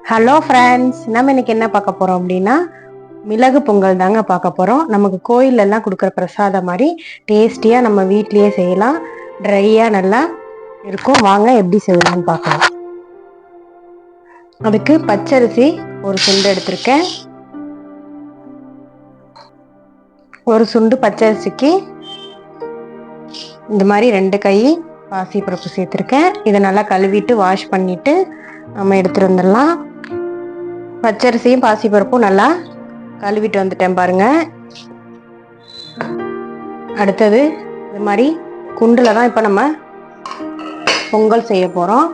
Hello friends, நம்ம இன்னைக்கு என்ன பார்க்க போறோம் அப்படின்னா மிளகு பொங்கல் தாங்க பார்க்க போறோம். நமக்கு கோயிலெல்லாம் கொடுக்குற பிரசாதம் மாதிரி டேஸ்டியாக நம்ம வீட்லேயே செய்யலாம். ட்ரையாக நல்லா இருக்கும். வாங்க எப்படி செய்யலாம்னு பார்க்கலாம். அதுக்கு பச்சரிசி ஒரு சுண்டு எடுத்திருக்கேன். ஒரு சுண்டு பச்சரிசிக்கு இந்த மாதிரி 2 கை பாசிப்பருப்பு சேர்த்துருக்கேன். இதை நல்லா கழுவிட்டு வாஷ் பண்ணிட்டு நம்ம எடுத்துட்டு வந்துடலாம். பச்சரிசியும் பாசிப்பருப்பும் நல்லா கழுவிட்டு வந்துட்டேன் பாருங்க. அடுத்தது இது மாதிரி குண்டில் தான் இப்போ நம்ம பொங்கல் செய்ய போகிறோம்.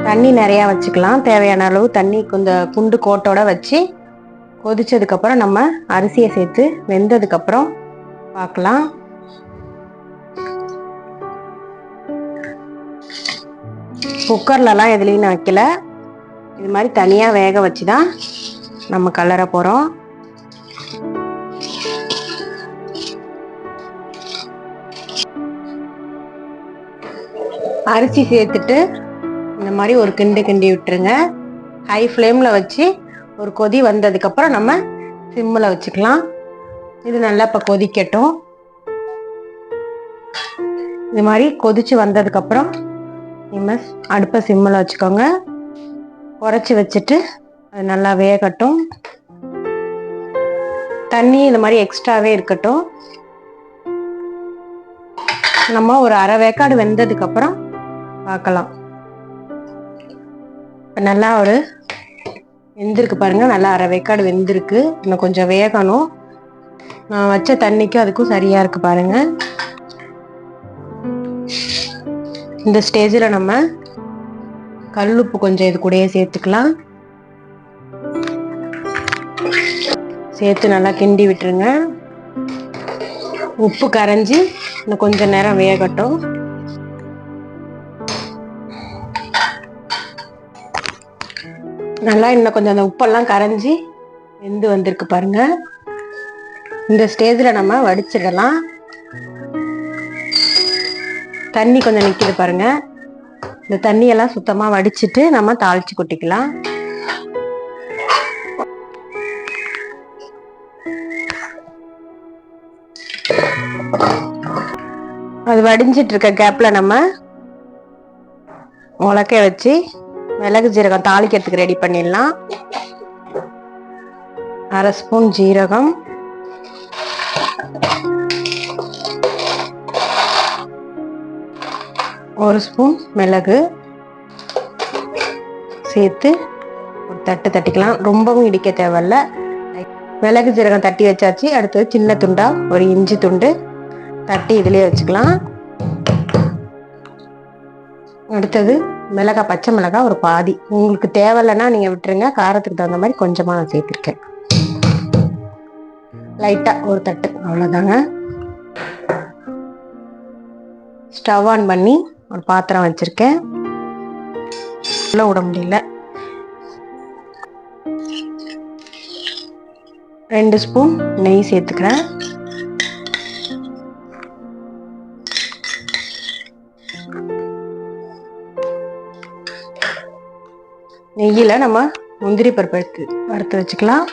தண்ணி நிறையா வச்சுக்கலாம். தேவையான அளவு தண்ணி இந்த குண்டு கோட்டோட வச்சு கொதிச்சதுக்கப்புறம் நம்ம அரிசியை சேர்த்து வெந்ததுக்கப்புறம் பார்க்கலாம். குக்கர்லலாம் எதுலேயும் நான் வைக்கல. இது மாதிரி தனியாக வேக வச்சு தான் நம்ம கலர போகிறோம். அரிசி சேர்த்துட்டு இந்த மாதிரி ஒரு கிண்டி விட்டுருங்க. ஹை ஃப்ளேமில் வச்சு ஒரு கொதி வந்ததுக்கப்புறம் நம்ம சிம்மில் வச்சுக்கலாம். இது நல்லா இப்போ கொதிக்கட்டும். இது மாதிரி கொதிச்சு வந்ததுக்கப்புறம் நம்ம அடுப்பை சிம்மில் வச்சுக்கோங்க. குறைச்சி வச்சுட்டு அது நல்லா வேகட்டும். தண்ணி இந்த மாதிரி எக்ஸ்ட்ராவே இருக்கட்டும். நம்ம ஒரு அரை வேக்காடு வெந்ததுக்கப்புறம் பார்க்கலாம். நல்லா ஒரு வெந்திருக்கு பாருங்க. நல்லா அரை வேக்காடு வெந்திருக்கு. இன்னும் கொஞ்சம் வேகணும். நான் வச்ச தண்ணிக்கும் அதுக்கும் சரியா இருக்கு பாருங்க. இந்த ஸ்டேஜில் நம்ம கல்லுப்பு கொஞ்சம் இது கூடயே சேர்த்துக்கலாம். சேர்த்து நல்லா கிண்டி விட்டுருங்க. உப்பு கரைஞ்சி இன்னும் கொஞ்சம் நேரம் வேகட்டும். நல்லா இன்னும் கொஞ்சம் அந்த உப்பெல்லாம் கரைஞ்சி வெந்து வந்திருக்கு பாருங்க. இந்த ஸ்டேஜில் நம்ம வடிச்சிடலாம். தண்ணி கொஞ்சம் நிற்கிது பாருங்க. இந்த தண்ணியெல்லாம் சுத்தமாக வடிச்சிட்டு நம்ம தாளிச்சு கொட்டிக்கலாம். அது வடிஞ்சிட்டு இருக்க கேப்ல நம்ம உலக்கைய வச்சு மிளகு ஜீரகம் தாளிக்கிறதுக்கு ரெடி பண்ணிடலாம். 1/2 ஸ்பூன் ஜீரகம், 1 ஸ்பூன் மிளகு சேர்த்து ஒரு தட்டிக்கலாம். ரொம்பவும் இடிக்க தேவையில்ல. மிளகு ஜீரகம் தட்டி வச்சாச்சு. அடுத்தது சின்ன துண்டா ஒரு இஞ்சி துண்டு தட்டி இதுலயே வச்சுக்கலாம். அடுத்தது மிளகாய், பச்சை மிளகாய் ஒரு பாதி. உங்களுக்கு தேவையில்லைன்னா நீங்க விட்டுருங்க. காரத்துக்கு தகுந்த மாதிரி கொஞ்சமா நான் சேர்த்திருக்கேன். லைட்டா ஒரு தட்டு, அவ்வளவுதாங்க. ஸ்டவ் ஆன் பண்ணி ஒரு பாத்திரம் வச்சிருக்கேன். உள்ள விட முடியல. 2 ஸ்பூன் நெய் சேர்த்துக்கிறேன். நெய்யில நம்ம முந்திரி பருப்பு வறுத்து வச்சுக்கலாம்.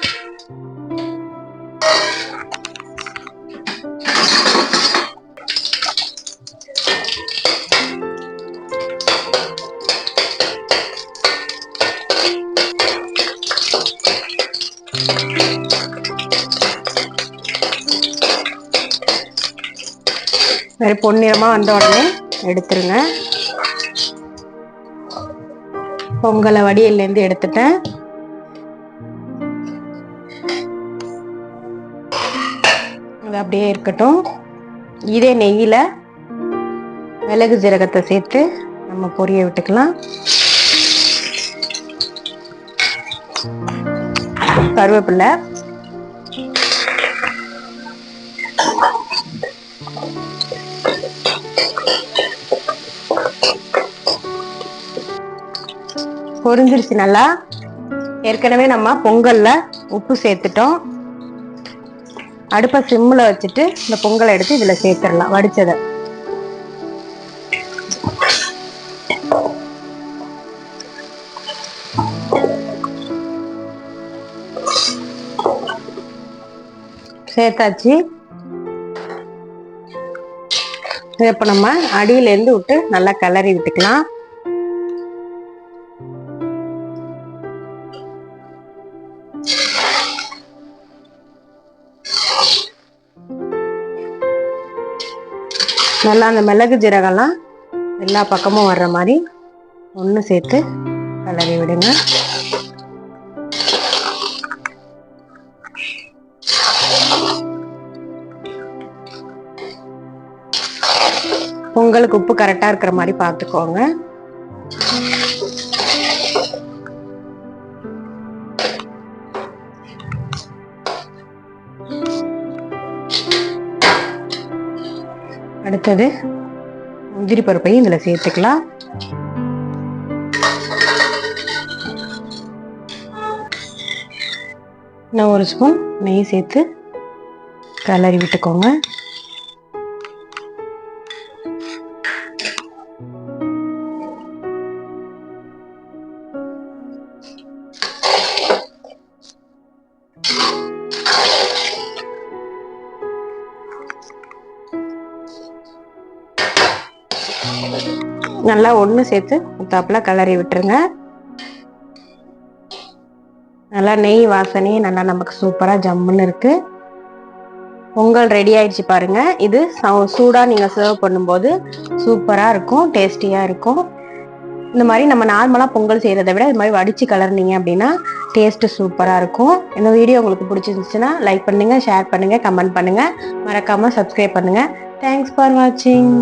சரி, பொன்னிறமா வந்த உடனே எடுத்துருங்க. பொங்கலை வடியிலேருந்து எடுத்துட்டேன். அது அப்படியே இருக்கட்டும். இதே நெய்யில மிளகு ஜீரகத்தை சேர்த்து நம்ம பொரிய விட்டுக்கலாம். கருவேப்பிலை, பொரிஞ்சிருச்சு நல்லா. ஏற்கனவே நம்ம பொங்கல்ல உப்பு சேர்த்துட்டோம். அடுப்பை சிம்மில் வச்சுட்டு இந்த பொங்கலை எடுத்து இதுல சேர்த்துடலாம், வடிச்சதை. சேர்த்தாச்சு. இப்போ நம்ம அடியிலேருந்து விட்டு நல்லா கிளறி விட்டுக்கலாம். நல்லா அந்த மிளகு ஜீரகம்லாம் எல்லா பக்கமும் வர்ற மாதிரி ஒன்று சேர்த்து கிளறி விடுங்க. உங்களுக்கு உப்பு கரெக்டா இருக்கிற மாதிரி பார்த்துக்கோங்க. அடுத்தது முந்திரி பருப்பையும் இதுல சேர்த்துக்கலாம். இன்னும் ஒரு ஸ்பூன் நெய் சேர்த்து கிளறி விட்டுக்கோங்க. நல்லா ஒன்று சேர்த்து முத்தாப்புல கிளறி விட்டுருங்க. நல்லா நெய் வாசனையே நல்லா நமக்கு சூப்பராக ஜம்முன்னு இருக்கு. பொங்கல் ரெடி ஆயிடுச்சு பாருங்க. இது சூடாக நீங்கள் சர்வ் பண்ணும்போது சூப்பராக இருக்கும், டேஸ்டியாக இருக்கும். இந்த மாதிரி நம்ம நார்மலாக பொங்கல் செய்கிறத விட இது மாதிரி வடித்து கலர்னீங்க அப்படின்னா டேஸ்ட்டு சூப்பராக இருக்கும். இந்த வீடியோ உங்களுக்கு பிடிச்சிருந்துச்சுன்னா லைக் பண்ணுங்கள், ஷேர் பண்ணுங்கள், கமெண்ட் பண்ணுங்கள், மறக்காமல் சப்ஸ்கிரைப் பண்ணுங்கள். தேங்க்ஸ் ஃபார் வாட்சிங்.